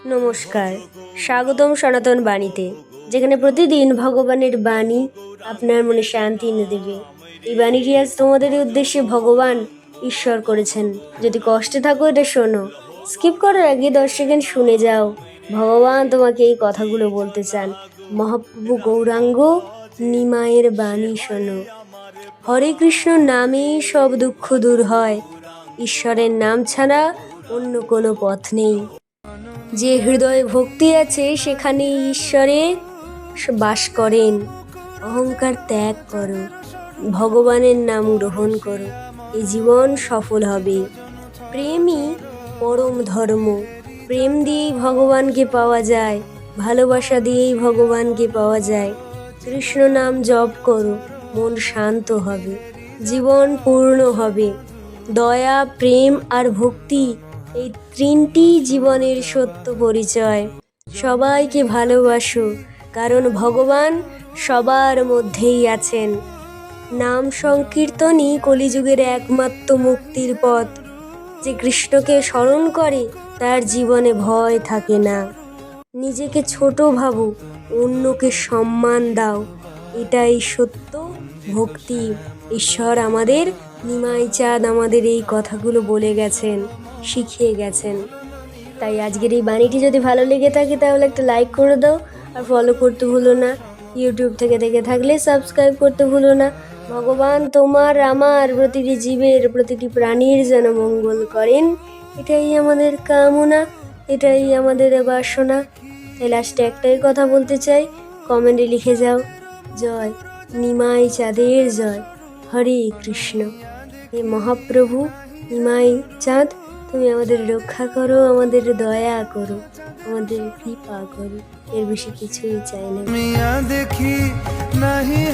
নমস্কার, স্বাগতম সনাতন বাণীতে, যেখানে প্রতিদিন ভগবানের বাণী আপনার মনে শান্তি এনে দেবে। এই বাণীটি আজ তোমাদের উদ্দেশ্যে ভগবান ঈশ্বর করেছেন। যদি কষ্টে থাকো এটা শোনো, স্কিপ করার আগে 10 সেকেন্ড শুনে যাও। ভগবান তোমাকে এই কথাগুলো বলতে চান। মহাপ্রভু গৌরাঙ্গ নিমাইয়ের বাণী শোনো। হরে কৃষ্ণ নামেই সব দুঃখ দূর হয়, ঈশ্বরের নাম ছাড়া অন্য কোনো পথ নেই। যে হৃদয়ে ভক্তি আছে সেখানে ঈশ্বরে বাস করেন। অহংকার ত্যাগ করো, ভগবানের নাম গ্রহণ করো, এই জীবন সফল হবে। প্রেমই পরম ধর্ম, প্রেম দিয়েই ভগবানকে পাওয়া যায়, ভালোবাসা দিয়েই ভগবানকে পাওয়া যায়। কৃষ্ণ নাম জপ করো, মন শান্ত হবে, জীবন পূর্ণ হবে। দয়া, প্রেম আর ভক্তি, এই তিনটি জীবনের সত্য পরিচয়। সবাইকে ভালোবাসো, কারণ ভগবান সবার মধ্যেই আছেন। নাম সংকীর্তনই কলিযুগের একমাত্র মুক্তির পথ। যে কৃষ্ণকে স্মরণ করে তার জীবনে ভয় থাকে না। নিজেকে ছোট ভাবো, অন্যকে সম্মান দাও, এটাই সত্য ভক্তি। ঈশ্বর আমাদের নিমাই চাঁদ আমাদের এই কথাগুলো বলে গেছেন, শিখিয়ে গেছেন। তাই আজকের এই বাণীটি যদি ভালো লেগে থাকে তাহলে একটা লাইক করে দাও, আর ফলো করতে ভুলো না। ইউটিউব থেকে দেখে থাকলে সাবস্ক্রাইব করতে ভুলো না। ভগবান তোমার, আমার, প্রতিটি জীবের, প্রতিটি প্রাণীর যেন মঙ্গল করেন, এটাই আমাদের কামনা, এটাই আমাদের বাসনা। তাই লাস্টে একটাই কথা বলতে চাই, কমেন্টে লিখে যাও, জয় নিমাই চাঁদের জয়, হরে কৃষ্ণ। হে মহাপ্রভু নিমাই চাঁদ, তুমি আমাদের রক্ষা করো, আমাদের দয়া করো, আমাদের কৃপা করো, এর বেশি কিছুই চাই না। দেখি नहीं